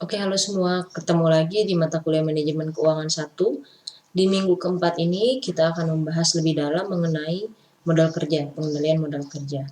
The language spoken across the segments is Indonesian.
Oke, halo semua. Ketemu lagi di mata kuliah Manajemen Keuangan 1. Di minggu keempat ini kita akan membahas lebih dalam mengenai modal kerja, pengendalian modal kerja.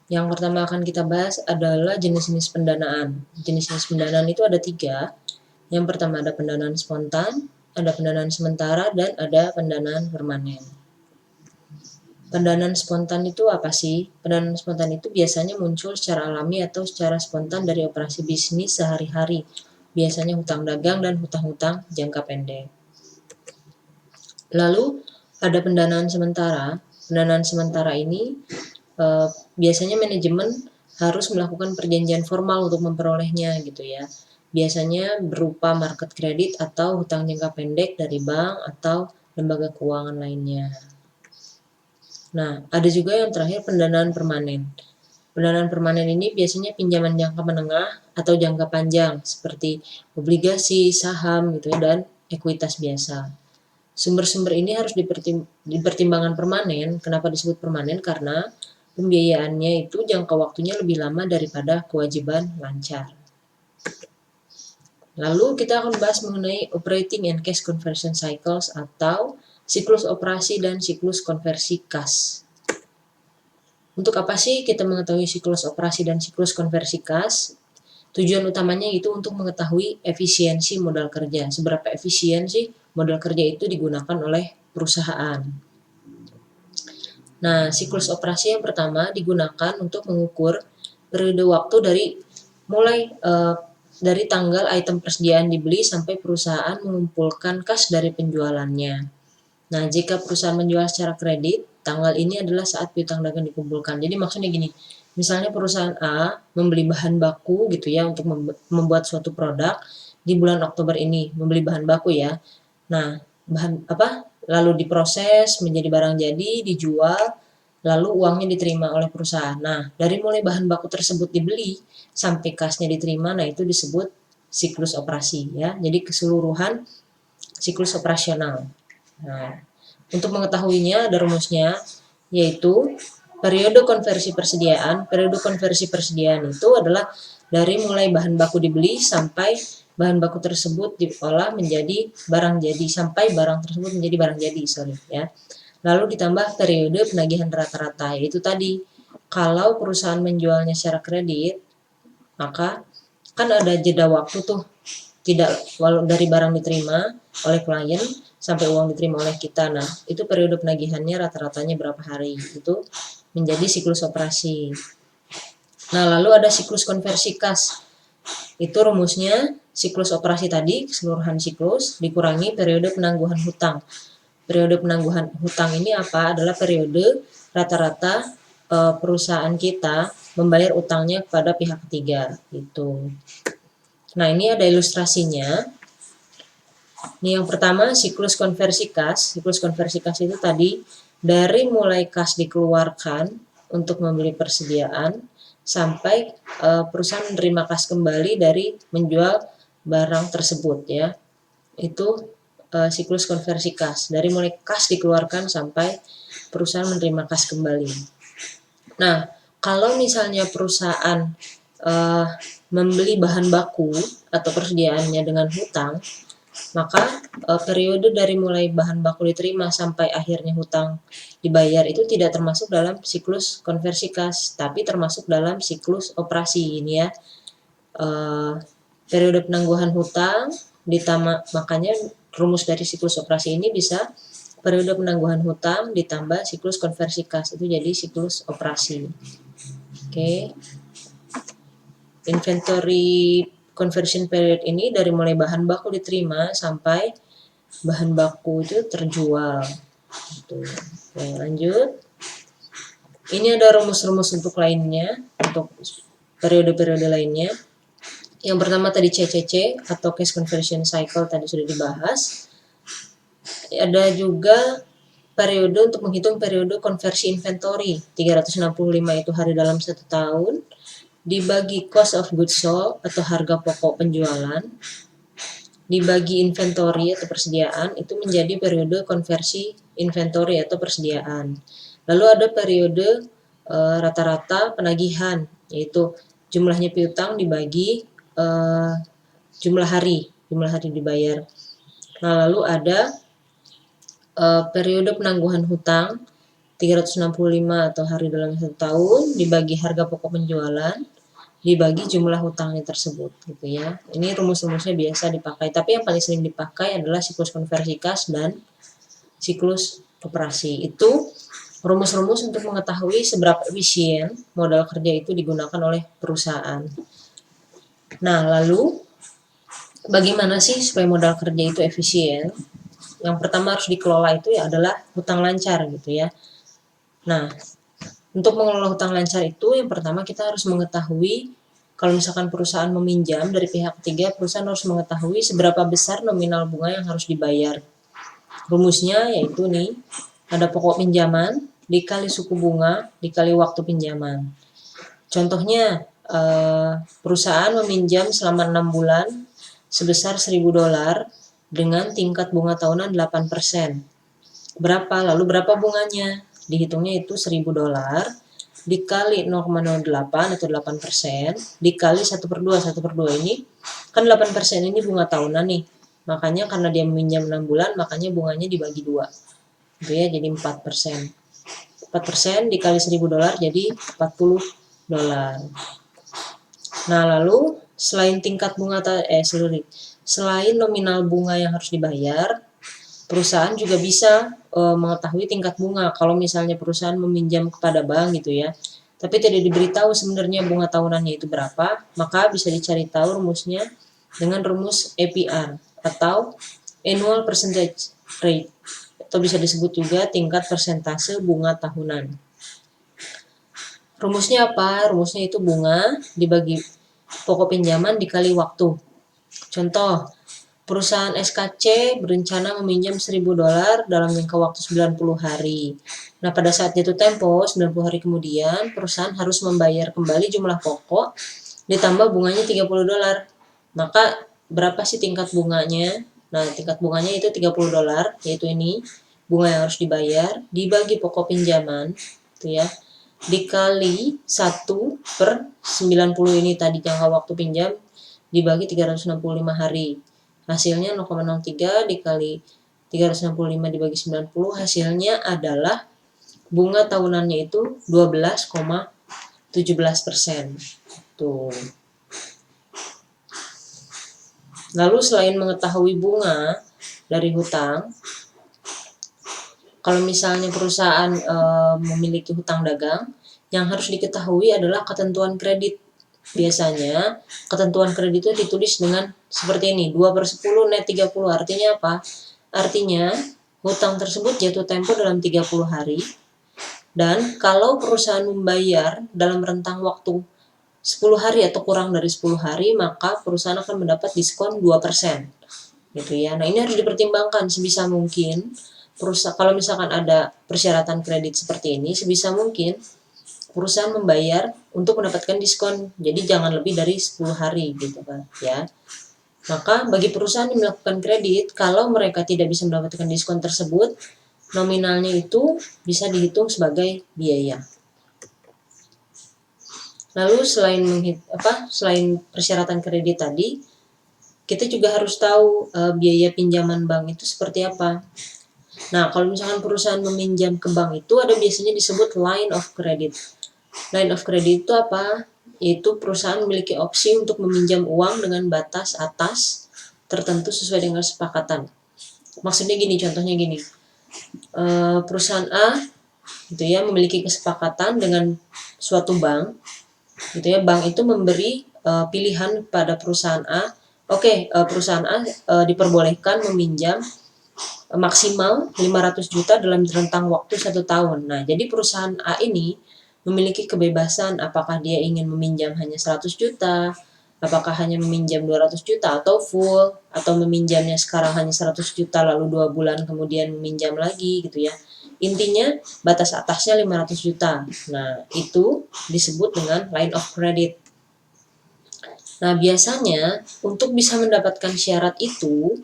Yang pertama akan kita bahas adalah jenis-jenis pendanaan. Jenis-jenis pendanaan itu ada 3. Yang pertama ada pendanaan spontan, ada pendanaan sementara, dan ada pendanaan permanen. Pendanaan spontan itu apa sih? Pendanaan spontan itu biasanya muncul secara alami atau secara spontan dari operasi bisnis sehari-hari. Biasanya hutang dagang dan hutang-hutang jangka pendek. Lalu ada pendanaan sementara. Pendanaan sementara ini biasanya manajemen harus melakukan perjanjian formal untuk memperolehnya gitu ya. Biasanya berupa market kredit atau hutang jangka pendek dari bank atau lembaga keuangan lainnya. Nah, ada juga yang terakhir pendanaan permanen. Pendanaan permanen ini biasanya pinjaman jangka menengah atau jangka panjang seperti obligasi, saham gitu ya, dan ekuitas biasa. Sumber-sumber ini harus dipertimbangkan permanen. Kenapa disebut permanen? Karena pembiayaannya itu jangka waktunya lebih lama daripada kewajiban lancar. Lalu kita akan bahas mengenai operating and cash conversion cycles atau siklus operasi dan siklus konversi kas. Untuk apa sih kita mengetahui siklus operasi dan siklus konversi kas? Tujuan utamanya itu untuk mengetahui efisiensi modal kerja. Seberapa efisien sih modal kerja itu digunakan oleh perusahaan. Nah, siklus operasi yang pertama digunakan untuk mengukur periode waktu dari tanggal item persediaan dibeli sampai perusahaan mengumpulkan kas dari penjualannya. Nah, jika perusahaan menjual secara kredit, tanggal ini adalah saat piutang dagang dikumpulkan. Jadi maksudnya gini, misalnya perusahaan A membeli bahan baku gitu ya untuk membuat suatu produk di bulan Oktober ini, membeli bahan baku ya. Nah, lalu diproses menjadi barang jadi, dijual, lalu uangnya diterima oleh perusahaan. Nah, dari mulai bahan baku tersebut dibeli sampai kasnya diterima, nah itu disebut siklus operasi ya. Jadi keseluruhan siklus operasional. Nah, untuk mengetahuinya ada rumusnya, yaitu periode konversi persediaan. Periode konversi persediaan itu adalah dari mulai bahan baku dibeli sampai bahan baku tersebut diolah menjadi barang jadi, sampai barang tersebut menjadi barang jadi, ya. Lalu ditambah periode penagihan rata-rata, yaitu tadi, kalau perusahaan menjualnya secara kredit, maka kan ada jeda waktu tuh, tidak walau dari barang diterima oleh klien sampai uang diterima oleh kita. Nah, itu periode penagihannya rata-ratanya berapa hari, itu menjadi siklus operasi. Nah, lalu ada siklus konversi kas. Itu rumusnya siklus operasi tadi, keseluruhan siklus, dikurangi periode penangguhan hutang. Periode penangguhan hutang ini apa? Adalah periode rata-rata perusahaan kita membayar utangnya kepada pihak ketiga. Gitu. Nah, ini ada ilustrasinya. Ini yang pertama siklus konversi kas. Siklus konversi kas itu tadi dari mulai kas dikeluarkan untuk membeli persediaan sampai perusahaan menerima kas kembali dari menjual barang tersebut ya. Itu siklus konversi kas. Dari mulai kas dikeluarkan sampai perusahaan menerima kas kembali. Nah, kalau misalnya perusahaan membeli bahan baku atau persediaannya dengan hutang, maka periode dari mulai bahan baku diterima sampai akhirnya hutang dibayar itu tidak termasuk dalam siklus konversi kas, tapi termasuk dalam siklus operasi ini ya. Periode penangguhan hutang makanya rumus dari siklus operasi ini bisa periode penangguhan hutang ditambah siklus konversi kas, itu jadi siklus operasi. Oke. Inventory conversion period ini dari mulai bahan baku diterima sampai bahan baku itu terjual. Oke, lanjut. Ini ada rumus-rumus untuk lainnya, untuk periode-periode lainnya. Yang pertama tadi CCC atau Cash Conversion Cycle tadi sudah dibahas. Ada juga periode untuk menghitung periode konversi inventory. 365 itu hari dalam 1 tahun. Dibagi cost of goods sold atau harga pokok penjualan, dibagi inventory atau persediaan, itu menjadi periode konversi inventory atau persediaan. Lalu ada periode rata-rata penagihan, yaitu jumlahnya piutang dibagi jumlah hari dibayar. Nah, lalu ada periode penangguhan hutang 365 atau hari dalam 1 tahun dibagi harga pokok penjualan dibagi jumlah hutangnya tersebut gitu ya. Ini rumus-rumusnya biasa dipakai, tapi yang paling sering dipakai adalah siklus konversi kas dan siklus operasi. Itu rumus-rumus untuk mengetahui seberapa efisien modal kerja itu digunakan oleh perusahaan. Nah, lalu bagaimana sih supaya modal kerja itu efisien? Yang pertama harus dikelola itu ya adalah hutang lancar gitu ya. Nah, untuk mengelola hutang lancar itu yang pertama kita harus mengetahui kalau misalkan perusahaan meminjam dari pihak ketiga, perusahaan harus mengetahui seberapa besar nominal bunga yang harus dibayar. Rumusnya yaitu nih, ada pokok pinjaman dikali suku bunga dikali waktu pinjaman. Contohnya, perusahaan meminjam selama 6 bulan sebesar $1.000 dengan tingkat bunga tahunan 8%. Lalu berapa bunganya? Dihitungnya itu $1.000 dikali 0,08 atau 8% dikali 1/2. 1/2 ini kan 8% ini bunga tahunan nih. Makanya karena dia meminjam 6 bulan, makanya bunganya dibagi 2. Gitu ya, jadi 4%. 4% dikali $1.000 jadi $40. Nah, lalu selain selain nominal bunga yang harus dibayar, perusahaan juga bisa mengetahui tingkat bunga. Kalau misalnya perusahaan meminjam kepada bank gitu ya, tapi tidak diberitahu sebenarnya bunga tahunannya itu berapa, maka bisa dicari tahu rumusnya dengan rumus APR atau Annual Percentage Rate, atau bisa disebut juga tingkat persentase bunga tahunan. Rumusnya apa? Rumusnya itu bunga dibagi pokok pinjaman dikali waktu. Contoh, perusahaan SKC berencana meminjam $1.000 dalam jangka waktu 90 hari. Nah, pada saat jatuh tempo, 90 hari kemudian, perusahaan harus membayar kembali jumlah pokok ditambah bunganya $30. Maka berapa sih tingkat bunganya? Nah, tingkat bunganya itu $30, yaitu ini, bunga yang harus dibayar, dibagi pokok pinjaman, itu ya, dikali 1/90 ini tadi jangka waktu pinjam, dibagi 365 hari. Hasilnya 0,03 dikali 365 dibagi 90, hasilnya adalah bunga tahunannya itu 12,17%. Tuh. Lalu selain mengetahui bunga dari hutang, kalau misalnya perusahaan memiliki hutang dagang, yang harus diketahui adalah ketentuan kredit. Biasanya ketentuan kredit itu ditulis dengan seperti ini, 2/10 net 30. Artinya apa? Artinya hutang tersebut jatuh tempo dalam 30 hari, dan kalau perusahaan membayar dalam rentang waktu 10 hari atau kurang dari 10 hari, maka perusahaan akan mendapat diskon 2%. Gitu ya. Nah, ini harus dipertimbangkan sebisa mungkin. Kalau misalkan ada persyaratan kredit seperti ini, sebisa mungkin perusahaan membayar untuk mendapatkan diskon. Jadi jangan lebih dari 10 hari gitu kan ya. Maka bagi perusahaan yang melakukan kredit, kalau mereka tidak bisa mendapatkan diskon tersebut, nominalnya itu bisa dihitung sebagai biaya. Lalu selain persyaratan kredit tadi, kita juga harus tahu biaya pinjaman bank itu seperti apa. Nah, kalau misalkan perusahaan meminjam ke bank itu ada biasanya disebut line of credit. Line of credit itu apa? Yaitu perusahaan memiliki opsi untuk meminjam uang dengan batas atas tertentu sesuai dengan kesepakatan. Maksudnya gini, contohnya gini. Perusahaan A gitu ya memiliki kesepakatan dengan suatu bank gitu ya. Bank itu memberi pilihan pada perusahaan A. Perusahaan A diperbolehkan meminjam maksimal 500 juta dalam rentang waktu 1 tahun. Nah, jadi perusahaan A ini memiliki kebebasan apakah dia ingin meminjam hanya 100 juta, apakah hanya meminjam 200 juta atau full, atau meminjamnya sekarang hanya 100 juta lalu 2 bulan kemudian meminjam lagi gitu ya. Intinya batas atasnya 500 juta. Nah, itu disebut dengan line of credit. Nah, biasanya untuk bisa mendapatkan syarat itu,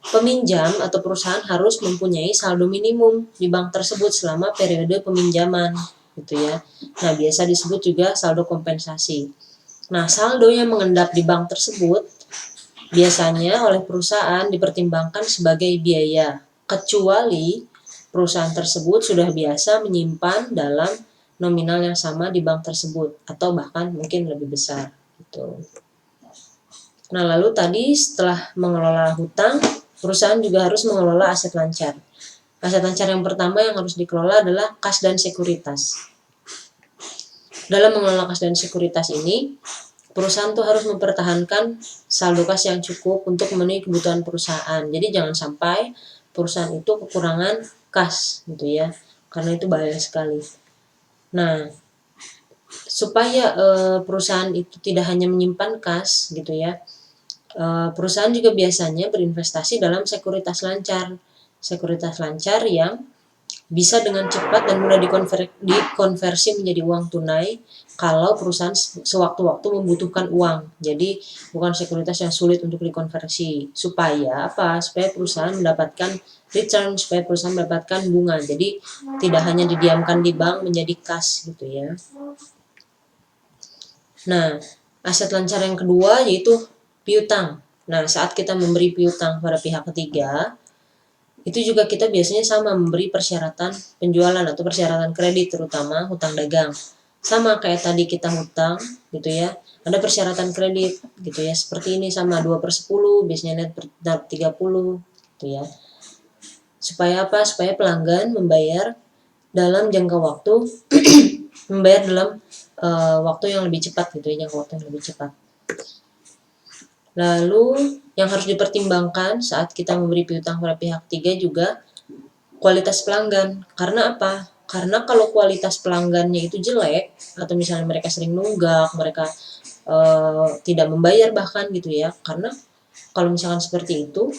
peminjam atau perusahaan harus mempunyai saldo minimum di bank tersebut selama periode peminjaman gitu ya. Nah, biasa disebut juga saldo kompensasi. Nah, saldo yang mengendap di bank tersebut biasanya oleh perusahaan dipertimbangkan sebagai biaya, kecuali perusahaan tersebut sudah biasa menyimpan dalam nominal yang sama di bank tersebut atau bahkan mungkin lebih besar gitu. Nah, lalu tadi setelah mengelola hutang, perusahaan juga harus mengelola aset lancar. Aset lancar yang pertama yang harus dikelola adalah kas dan sekuritas. Dalam mengelola kas dan sekuritas ini, perusahaan tuh harus mempertahankan saldo kas yang cukup untuk memenuhi kebutuhan perusahaan. Jadi jangan sampai perusahaan itu kekurangan kas gitu ya, karena itu bahaya sekali. Nah, supaya perusahaan itu tidak hanya menyimpan kas gitu ya, perusahaan juga biasanya berinvestasi dalam sekuritas lancar. Sekuritas lancar yang bisa dengan cepat dan mudah dikonversi menjadi uang tunai kalau perusahaan sewaktu-waktu membutuhkan uang. Jadi bukan sekuritas yang sulit untuk dikonversi. Supaya apa? Supaya perusahaan mendapatkan return, supaya perusahaan mendapatkan bunga. Jadi tidak hanya didiamkan di bank menjadi kas gitu ya. Nah, aset lancar yang kedua yaitu piutang. Nah, saat kita memberi piutang pada pihak ketiga, itu juga kita biasanya sama memberi persyaratan penjualan atau persyaratan kredit, terutama hutang dagang. Sama kayak tadi kita hutang gitu ya, ada persyaratan kredit gitu ya, seperti ini sama 2/10, biasanya net per 30 gitu ya. Supaya apa? Supaya pelanggan membayar dalam jangka waktu membayar dalam waktu yang lebih cepat gitu ya, jangka waktu yang lebih cepat. Lalu yang harus dipertimbangkan saat kita memberi piutang pada pihak ketiga juga kualitas pelanggan. Karena apa? Karena kalau kualitas pelanggannya itu jelek atau misalnya mereka sering nunggak, mereka tidak membayar bahkan gitu ya. Karena kalau misalkan seperti itu,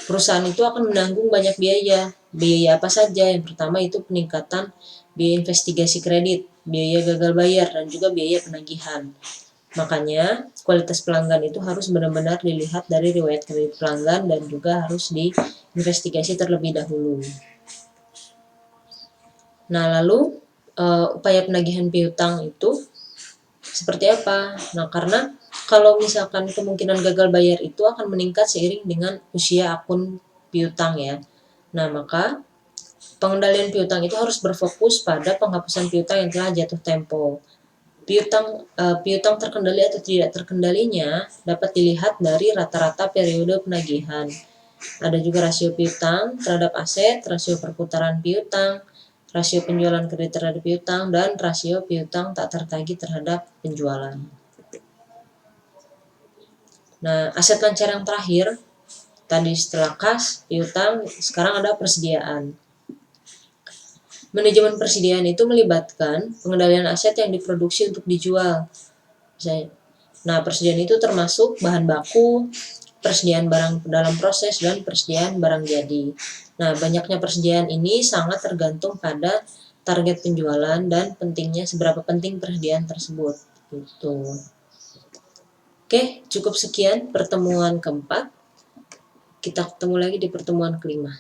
perusahaan itu akan menanggung banyak biaya. Biaya apa saja? Yang pertama itu peningkatan biaya investigasi kredit, biaya gagal bayar, dan juga biaya penagihan. Makanya kualitas pelanggan itu harus benar-benar dilihat dari riwayat kredit pelanggan dan juga harus diinvestigasi terlebih dahulu. Nah, lalu upaya penagihan piutang itu seperti apa? Nah, karena kalau misalkan kemungkinan gagal bayar itu akan meningkat seiring dengan usia akun piutang ya. Nah, maka pengendalian piutang itu harus berfokus pada penghapusan piutang yang telah jatuh tempo. Piutang terkendali atau tidak terkendalinya dapat dilihat dari rata-rata periode penagihan. Ada juga rasio piutang terhadap aset, rasio perputaran piutang, rasio penjualan kredit terhadap piutang, dan rasio piutang tak tertagih terhadap penjualan. Nah, aset lancar yang terakhir, tadi setelah kas, piutang, sekarang ada persediaan. Manajemen persediaan itu melibatkan pengendalian aset yang diproduksi untuk dijual. Nah, persediaan itu termasuk bahan baku, persediaan barang dalam proses, dan persediaan barang jadi. Nah, banyaknya persediaan ini sangat tergantung pada target penjualan dan pentingnya seberapa penting persediaan tersebut. Gitu. Oke, cukup sekian pertemuan keempat. Kita ketemu lagi di pertemuan kelima.